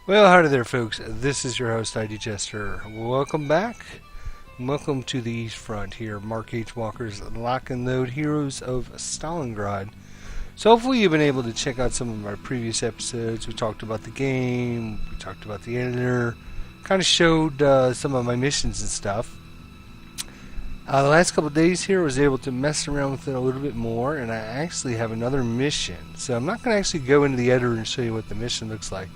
Well, howdy there, folks. This is your host, ID Chester. Welcome back. Welcome to the East Front here, Mark H. Walker's Lock and Load Heroes of Stalingrad. So hopefully you've been able to check out some of our previous episodes. We talked about the game, we talked about the editor, kind of showed some of my missions and stuff. The last couple of days here I was able to mess around with it a little bit more, and I actually have another mission. So I'm not going to actually go into the editor and show you what the mission looks like.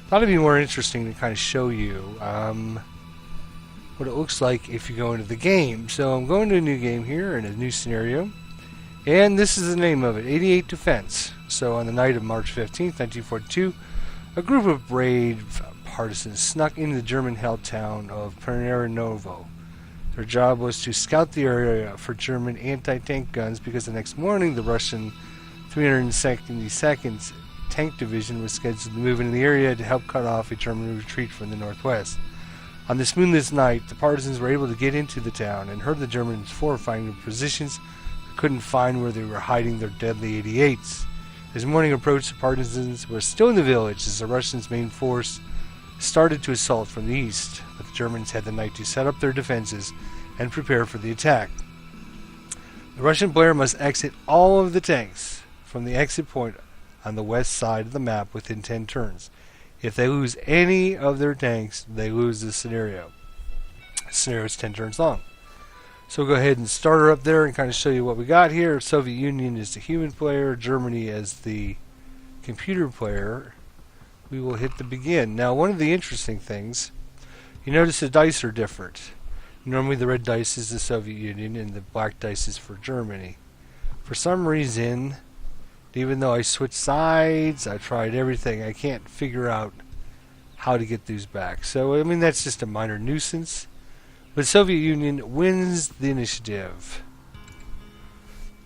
Thought it'd be more interesting to kind of show you what it looks like if you go into the game. So I'm going to a new game here in a new scenario, and this is the name of it, 88 Defense. So on the night of March 15th, 1942, a group of brave partisans snuck into the German-held town of Pernera Novo. Their job was to scout the area for German anti-tank guns because the next morning the Russian 372nd Tank Division was scheduled to move into the area to help cut off a German retreat from the northwest. On this moonless night, the partisans were able to get into the town and heard the Germans fortifying their positions, but couldn't find where they were hiding their deadly 88s. As morning approached, the partisans were still in the village as the Russians' main force started to assault from the east, but the Germans had the night to set up their defenses and prepare for the attack. The Russian player must exit all of the tanks from the exit point on the west side of the map within 10 turns. If they lose any of their tanks, they lose the scenario. The scenario is 10 turns long. So we'll go ahead and start her up there and kind of show you what we got here. Soviet Union is the human player, Germany as the computer player. We will hit the begin. Now, one of the interesting things, you notice the dice are different. Normally the red dice is the Soviet Union and the black dice is for Germany. For some reason, even though I switched sides, I tried everything, I can't figure out how to get these back. So, I mean, that's just a minor nuisance. But Soviet Union wins the initiative.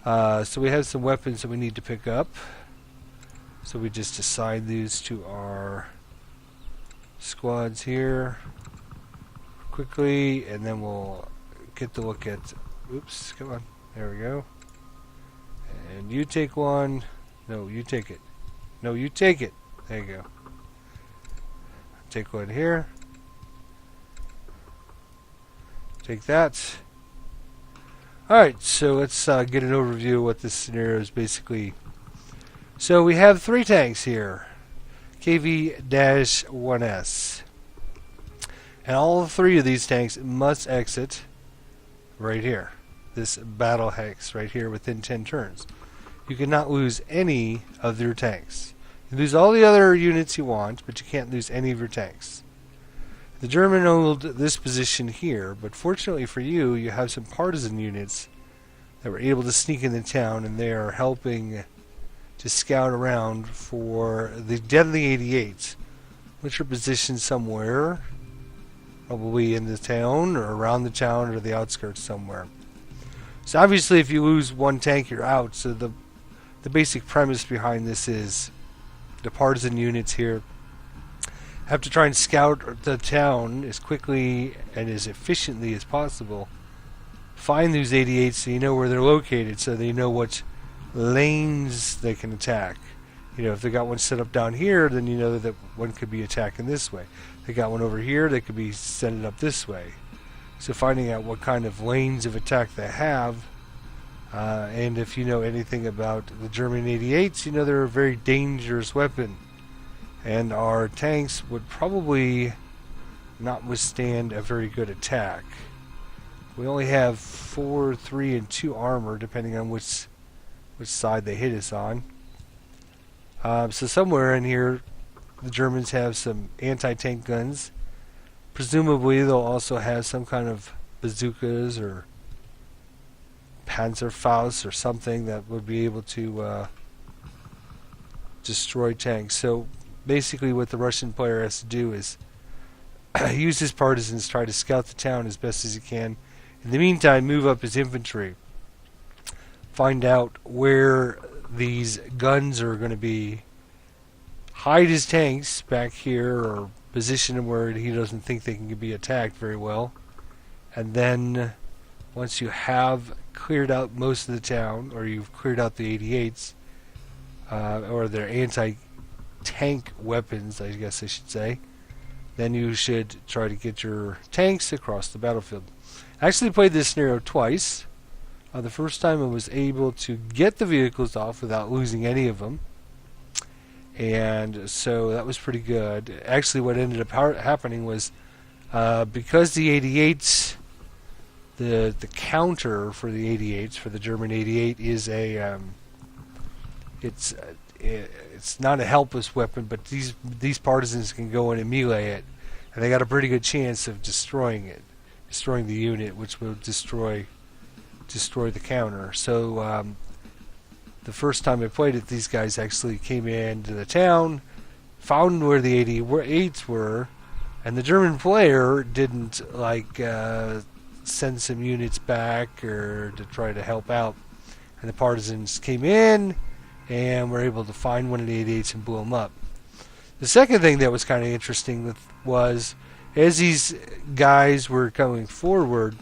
So we have some weapons that we need to pick up. So we just assign these to our squads here quickly, and then we'll get to look at... Oops, come on. There we go. And you take one. No, you take it. No, you take it. There you go. Take one here. Take that. Alright, so let's get an overview of what this scenario is basically. So we have 3 tanks here. KV-1S. And all 3 of these tanks must exit right here. This battle hex right here within 10 turns. You cannot lose any of your tanks. You lose all the other units you want, but you can't lose any of your tanks. The German held this position here, but fortunately for you, you have some partisan units that were able to sneak in the town, and they are helping to scout around for the deadly 88s, which are positioned somewhere, probably in the town or around the town or the outskirts somewhere. So obviously if you lose one tank, you're out. So the basic premise behind this is the partisan units here have to try and scout the town as quickly and as efficiently as possible. Find these 88s so you know where they're located, so they know what lanes they can attack. You know, if they got one set up down here, then you know that one could be attacking this way. They got one over here, they could be sending up this way. So finding out what kind of lanes of attack they have, and if you know anything about the German 88s, you know they're a very dangerous weapon. And our tanks would probably not withstand a very good attack. We only have 4, 3, and 2 armor, depending on which side they hit us on. So somewhere in here, the Germans have some anti-tank guns. Presumably they'll also have some kind of bazookas or Panzerfaust or something that would be able to destroy tanks. So basically what the Russian player has to do is use his partisans, try to scout the town as best as he can. In the meantime, move up his infantry. Find out where these guns are going to be. Hide his tanks back here or position them where he doesn't think they can be attacked very well. And then once you have cleared out most of the town, or you've cleared out the 88s, or their anti-tank weapons, I guess I should say, then you should try to get your tanks across the battlefield. I actually played this scenario twice. The first time I was able to get the vehicles off without losing any of them, and so that was pretty good. Actually, what ended up happening was because the 88s, the counter for the 88s, for the German 88, is a it's not a helpless weapon, but these partisans can go in and melee it, and they got a pretty good chance of destroying the unit, which will destroy the counter. So the first time I played it, these guys actually came into the town, found where the 88s were, and the German player didn't send some units back or to try to help out, and the partisans came in and were able to find one of the 88s and blew them up. The second thing that was kind of interesting was, as these guys were coming forward,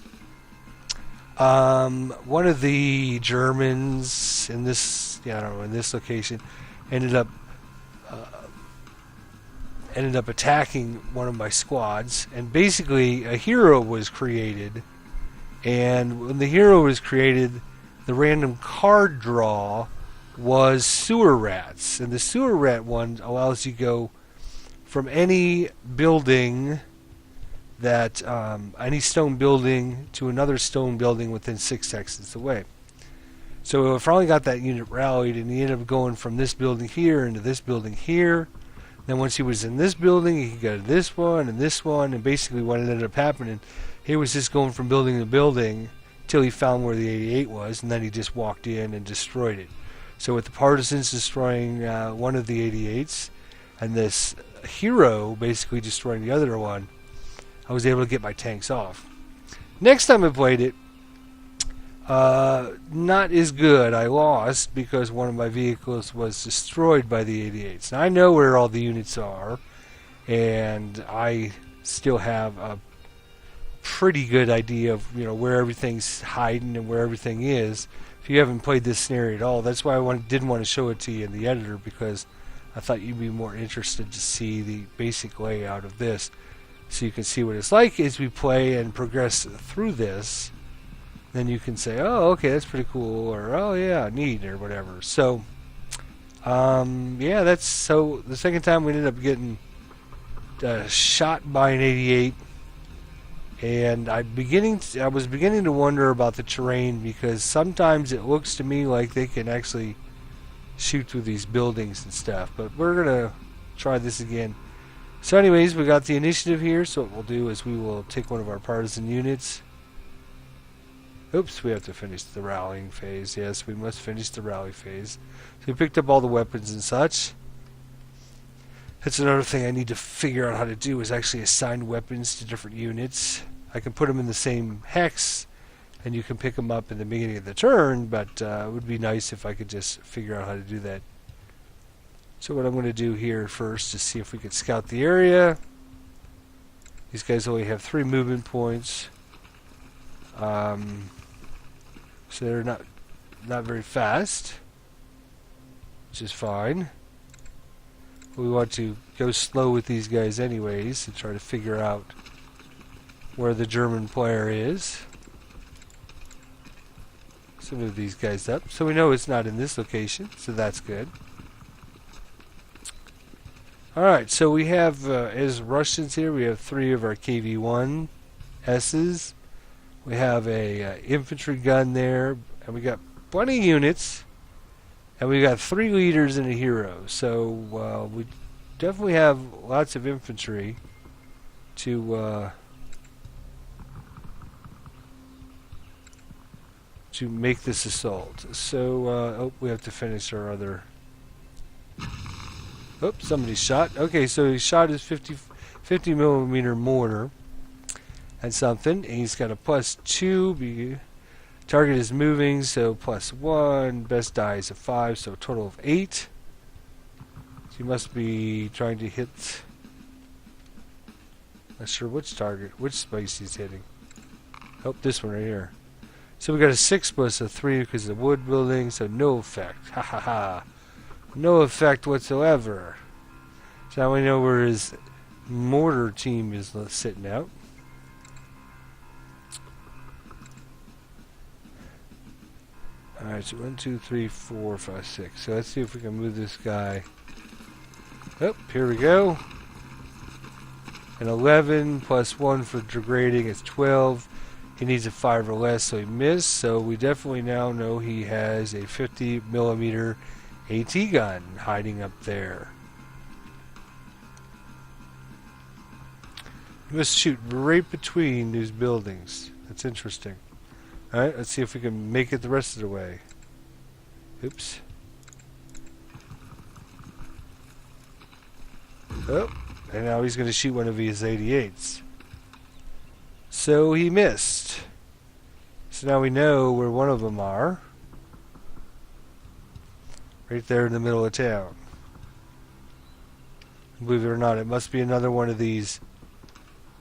one of the Germans in this location ended up attacking one of my squads, and basically a hero was created. And when the hero was created, the random card draw was sewer rats, and the sewer rat one allows you to go from any building that any stone building to another stone building within 6 seconds away. So I finally got that unit rallied, and he ended up going from this building here into this building here. Then once he was in this building, he could go to this one and this one, and basically what ended up happening, he was just going from building to building till he found where the 88 was, and then he just walked in and destroyed it. So with the partisans destroying one of the 88s, and this hero basically destroying the other one, I was able to get my tanks off. Next time I played it, not as good. I lost because one of my vehicles was destroyed by the 88s. Now I know where all the units are, and I still have a pretty good idea of where everything's hiding and where everything is. If you haven't played this scenario at all, that's why I didn't want to show it to you in the editor, because I thought you'd be more interested to see the basic layout of this, so you can see what it's like as we play and progress through this. Then you can say, oh, okay, that's pretty cool, or oh yeah, neat, or whatever. So yeah, so the second time we ended up getting shot by an 88, and I was beginning to wonder about the terrain, because sometimes it looks to me like they can actually shoot through these buildings and stuff. But we're gonna try this again. So anyways, we got the initiative here, so what we'll do is we will take one of our partisan units. Oops, we have to finish the rallying phase. Yes, we must finish the rally phase. So we picked up all the weapons and such. That's another thing I need to figure out how to do, is actually assign weapons to different units. I can put them in the same hex, and you can pick them up in the beginning of the turn, but it would be nice if I could just figure out how to do that. So what I'm going to do here first is see if we can scout the area. These guys only have 3 movement points, so they're not very fast, which is fine. We want to go slow with these guys anyways and try to figure out where the German player is. So move these guys up. So we know it's not in this location, so that's good. Alright, so we have, as Russians here, we have 3 of our KV-1 S's. We have a infantry gun there, and we got plenty of units. And we got 3 leaders and a hero, so we definitely have lots of infantry to make this assault. So, oh, we have to finish our other. Oops, somebody shot. Okay, so he shot his 50 millimeter mortar and something, and he's got a +2. Target is moving, so +1. Best die is a 5, so a total of 8. So you must be trying to hit. Not sure which target, which space he's hitting. Oh, this one right here. So we got a 6 plus a 3 because of the wood building, so no effect. Ha ha ha. No effect whatsoever. So now we know where his mortar team is sitting out. Alright, so 1, 2, 3, 4, 5, 6. So let's see if we can move this guy. Oh, here we go. An 11 plus 1 for degrading is 12. He needs a 5 or less, so he missed. So we definitely now know he has a 50 millimeter AT gun hiding up there. He must shoot right between these buildings. That's interesting. Alright, let's see if we can make it the rest of the way. Oops. Oh, and now he's going to shoot one of his 88s. So he missed. So now we know where one of them are. Right there in the middle of town. Believe it or not, it must be another one of these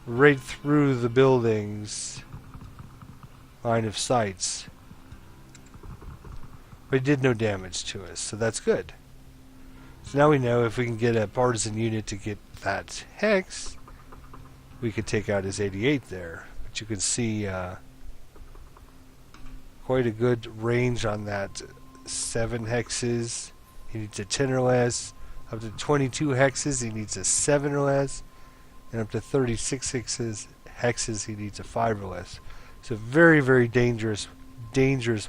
right through the buildings line of sights. But it did no damage to us, so that's good. So now we know if we can get a partisan unit to get that hex, we could take out his 88 there. But you can see quite a good range on that. 7 hexes, he needs a 10 or less. Up to 22 hexes, he needs a 7 or less. And up to 36 hexes, he needs a 5 or less. It's a very, very dangerous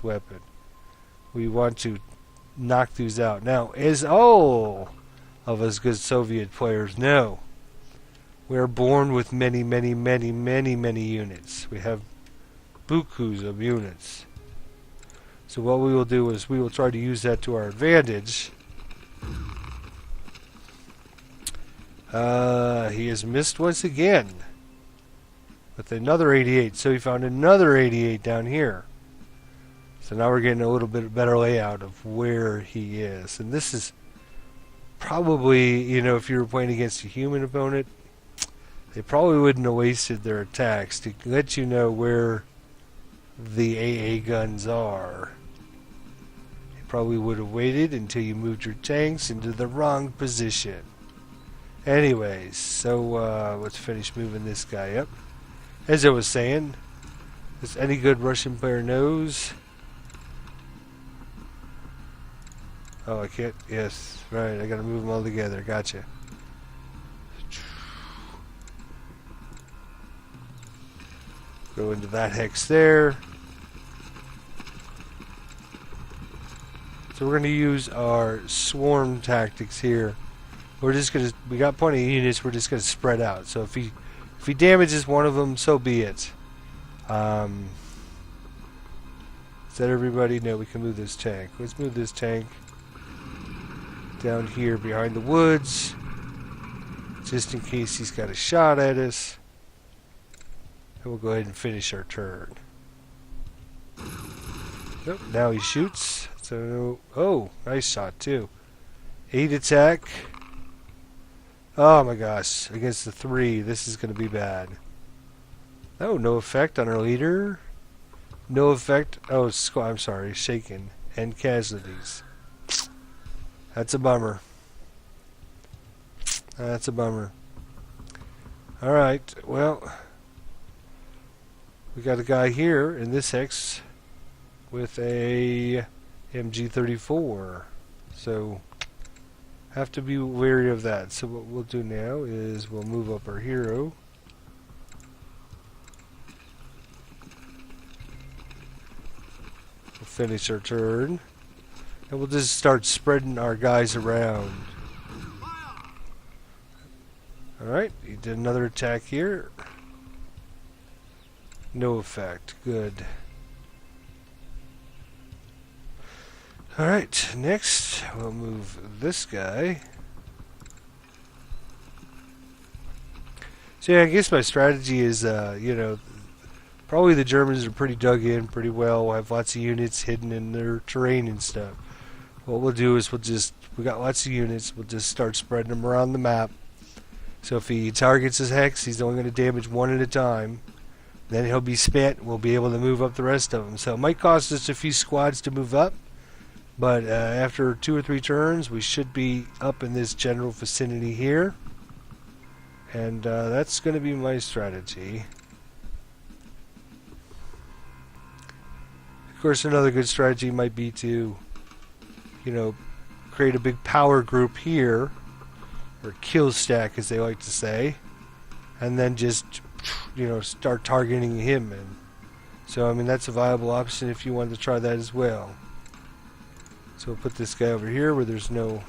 weapon. We want to knock these out. Now, as all of us good Soviet players know, we are born with many, many, many, many, many units. We have bukus of units. So what we will do is we will try to use that to our advantage. He has missed once again with another 88. So he found another 88 down here. So now we're getting a little bit better layout of where he is. And this is probably, you know, if you were playing against a human opponent, they probably wouldn't have wasted their attacks to let you know where the AA guns are. They probably would have waited until you moved your tanks into the wrong position. Anyways, so let's finish moving this guy up. As I was saying, as any good Russian player knows. Oh, I can't. Yes, right. I gotta move them all together. Gotcha. Go into that hex there. So we're gonna use our swarm tactics here. We're just gonna. We got plenty of units. We're just gonna spread out. So if he damages one of them, so be it. Is that everybody? No, we can move this tank. Let's move this tank down here behind the woods, just in case he's got a shot at us. And we'll go ahead and finish our turn. Nope, now he shoots. So, oh, nice shot too. 8 attack. Oh my gosh, against the 3, this is going to be bad. Oh, no effect on our leader. No effect. Oh, I'm sorry, shaken and casualties. That's a bummer. That's a bummer. Alright, well, we got a guy here in this hex with a MG34. So, have to be wary of that. So what we'll do now is we'll move up our hero. We'll finish our turn. And we'll just start spreading our guys around. Alright, he did another attack here. No effect. Good. Alright, next we'll move this guy. So yeah, I guess my strategy is, you know, probably the Germans are pretty dug in pretty well. Have lots of units hidden in their terrain and stuff. What we'll do is we got lots of units, we'll just start spreading them around the map. So if he targets his hex, he's only going to damage one at a time. Then he'll be spent, we'll be able to move up the rest of them. So it might cost us a few squads to move up, but after 2 or 3 turns, we should be up in this general vicinity here. And that's going to be my strategy. Of course, another good strategy might be to, you know, create a big power group here, or kill stack as they like to say, and then just, you know, start targeting him. And so, I mean, that's a viable option if you wanted to try that as well. So we'll put this guy over here where there's nobody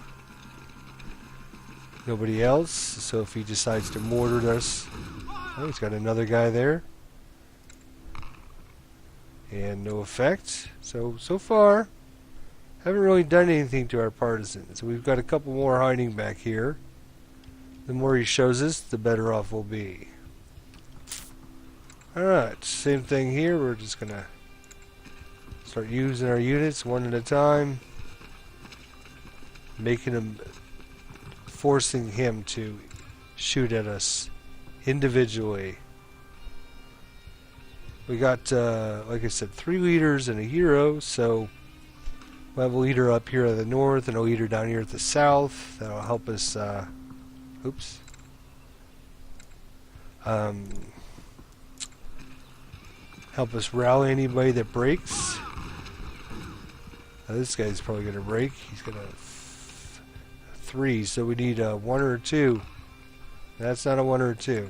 else. So if he decides to mortar us, oh, he's got another guy there. And no effect. So far, haven't really done anything to our partisans. We've got a couple more hiding back here. The more he shows us, the better off we'll be. Alright, same thing here. We're just going to start using our units one at a time. Making them, forcing him to shoot at us individually. We got, like I said, 3 leaders and a hero, so we'll have a leader up here at the north and a leader down here at the south. That'll help us, help us rally anybody that breaks. Now this guy's probably going to break. He's going to 3, so we need a 1 or a 2. That's not a 1 or a 2.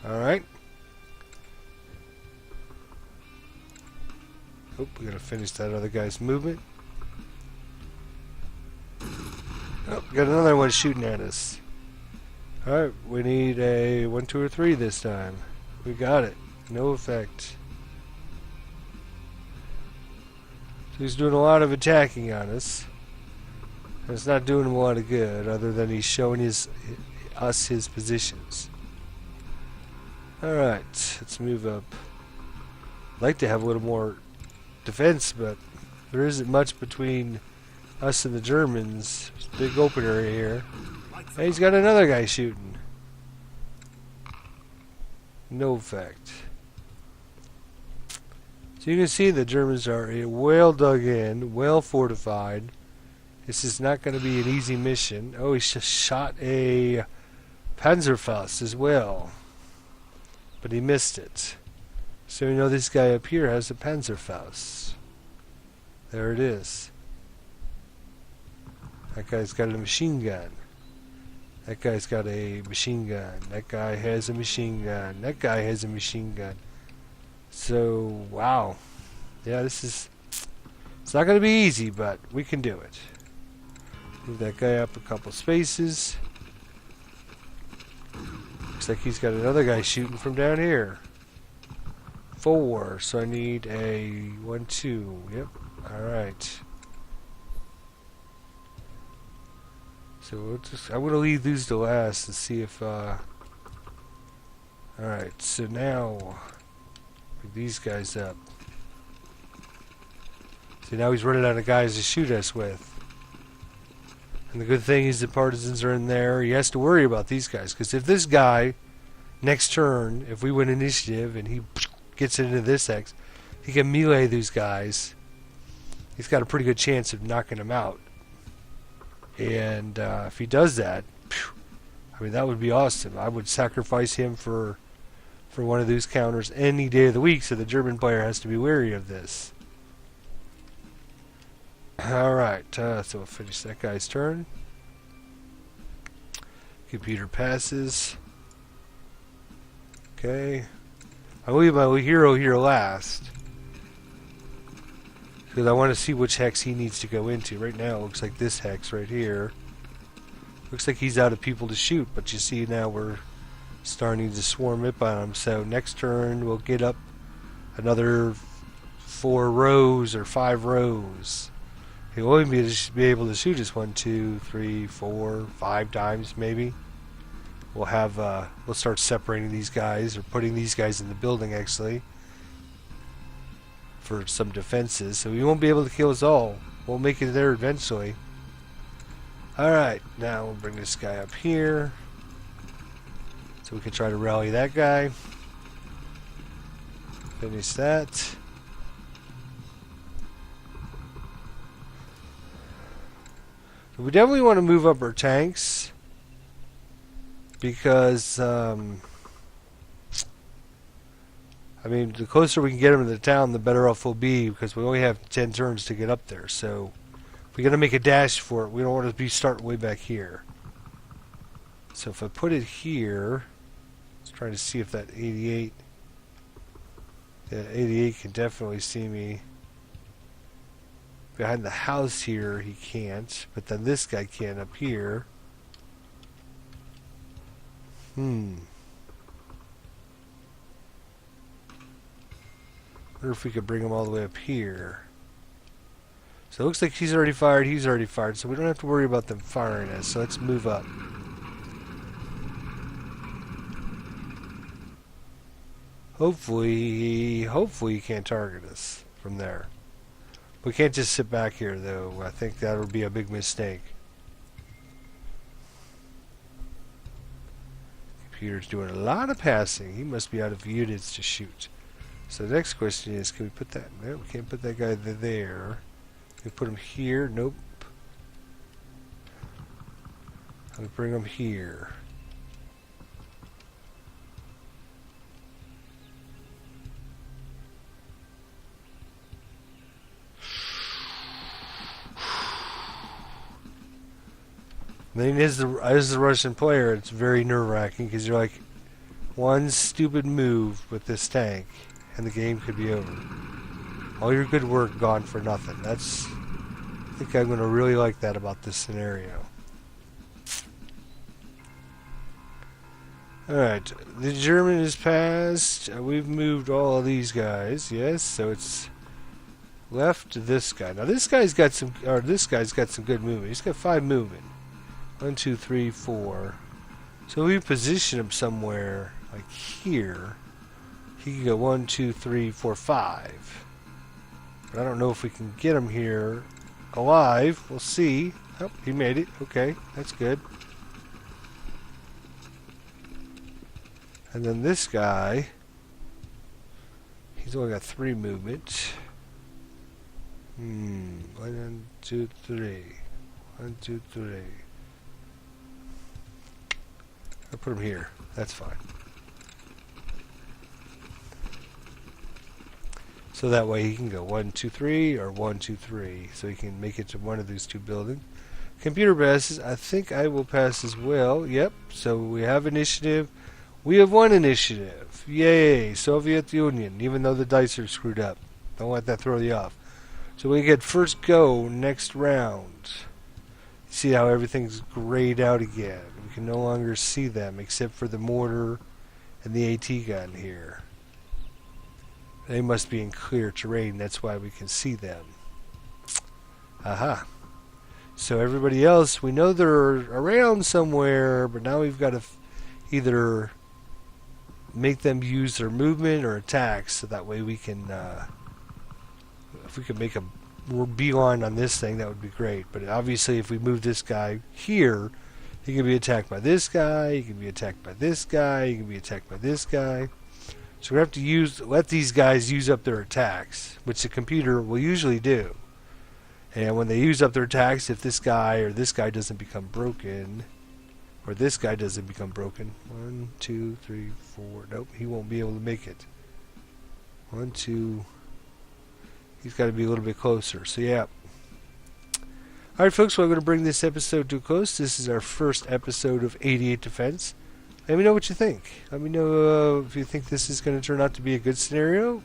Alright. Oh, we gotta finish that other guy's movement. Oh, we got another one shooting at us. Alright, we need a 1, 2, or 3 this time. We got it. No effect. So he's doing a lot of attacking on us. And it's not doing him a lot of good, other than he's showing us his positions. Alright, let's move up. I'd like to have a little more defense, but there isn't much between us and the Germans. There's a big open area here. And he's got another guy shooting. No effect. So you can see the Germans are well dug in, well fortified. This is not going to be an easy mission. Oh, he just shot a Panzerfaust as well. But he missed it. So we know this guy up here has a Panzerfaust. There it is. That guy's got a machine gun. That guy's got a machine gun. That guy has a machine gun. That guy has a machine gun. So, wow. Yeah, it's not going to be easy, but we can do it. Move that guy up a couple spaces. Looks like he's got another guy shooting from down here. 4, so I need a 1, 2. Yep, alright. So I'm going to leave these to last and see if, alright, so now, pick these guys up. See, now he's running out of guys to shoot us with. And the good thing is the partisans are in there. He has to worry about these guys, because if this guy, next turn, if we win initiative and he gets into this X, he can melee these guys. He's got a pretty good chance of knocking them out. And if he does that, I mean, that would be awesome. I would sacrifice him for one of those counters any day of the week, so the German player has to be wary of this. Alright, so we'll finish that guy's turn. Computer passes. Okay. I'll leave my hero here last, because I want to see which hex he needs to go into. Right now it looks like this hex right here. Looks like he's out of people to shoot, but you see now we're starting to swarm up on him. So next turn we'll get up another 4 rows or 5 rows. He'll only be able to shoot us 1, 2, 3, 4, 5 times maybe. We'll have we'll start separating these guys, or putting these guys in the building actually, for some defenses. So we won't be able to kill us all. We'll make it there eventually. Alright, now we'll bring this guy up here, so we can try to rally that guy. Finish that. We definitely want to move up our tanks. because I mean, the closer we can get him to the town, the better off we'll be, because we only have 10 turns to get up there. So if we're going to make a dash for it, we don't want to be starting way back here. So if I put it here, let's try to see if that 88... Yeah, 88 can definitely see me. Behind the house here, he can't. But then this guy can up here. Wonder if we could bring him all the way up here. So it looks like he's already fired, so we don't have to worry about them firing us. So let's move up. Hopefully he can't target us from there. We can't just sit back here, though. I think that would be a big mistake. Computer's doing a lot of passing. He must be out of units to shoot. So the next question is, can we put that... No, we can't put that guy there. Can we put him here? Nope. How do we bring him here? I mean, as the Russian player, it's very nerve-wracking because you're like, one stupid move with this tank, and the game could be over. All your good work gone for nothing. I think I'm going to really like that about this scenario. Alright, the German is passed. We've moved all of these guys, yes, so it's left this guy. Now this guy's got some good movement. He's got 5 movement. 1, 2, 3, 4. So we position him somewhere like here. He can go 1, 2, 3, 4, 5. But I don't know if we can get him here alive. We'll see. Oh, he made it. Okay, that's good. And then this guy, he's only got 3 movement. 1, 2, 3. 1, 2, 3. I'll put him here. That's fine. So that way he can go 1, 2, 3 or 1, 2, 3. So he can make it to one of these 2 buildings. Computer passes. I think I will pass as well. Yep. So we have initiative. We have 1 initiative. Yay. Soviet Union. Even though the dice are screwed up. Don't let that throw you off. So we get first go next round. See how everything's grayed out again. We can no longer see them except for the mortar and the AT gun here. They must be in clear terrain. That's why we can see them. Aha. So everybody else, we know they're around somewhere, but now we've got to either make them use their movement or attacks, so that way we can, if we could make a beeline on this thing, that would be great. But obviously if we move this guy here, he can be attacked by this guy, he can be attacked by this guy, he can be attacked by this guy. So we have to let these guys use up their attacks, which the computer will usually do. And when they use up their attacks, if this guy or this guy doesn't become broken, or this guy doesn't become broken, 1, 2, 3, 4, nope, he won't be able to make it. 1, 2, he's got to be a little bit closer. So yeah. Alright folks, well, I'm going to bring this episode to a close. This is our first episode of 88 Defense. Let me know what you think. Let me know if you think this is going to turn out to be a good scenario.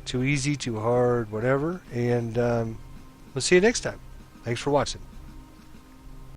Too easy, too hard, whatever. And we'll see you next time. Thanks for watching.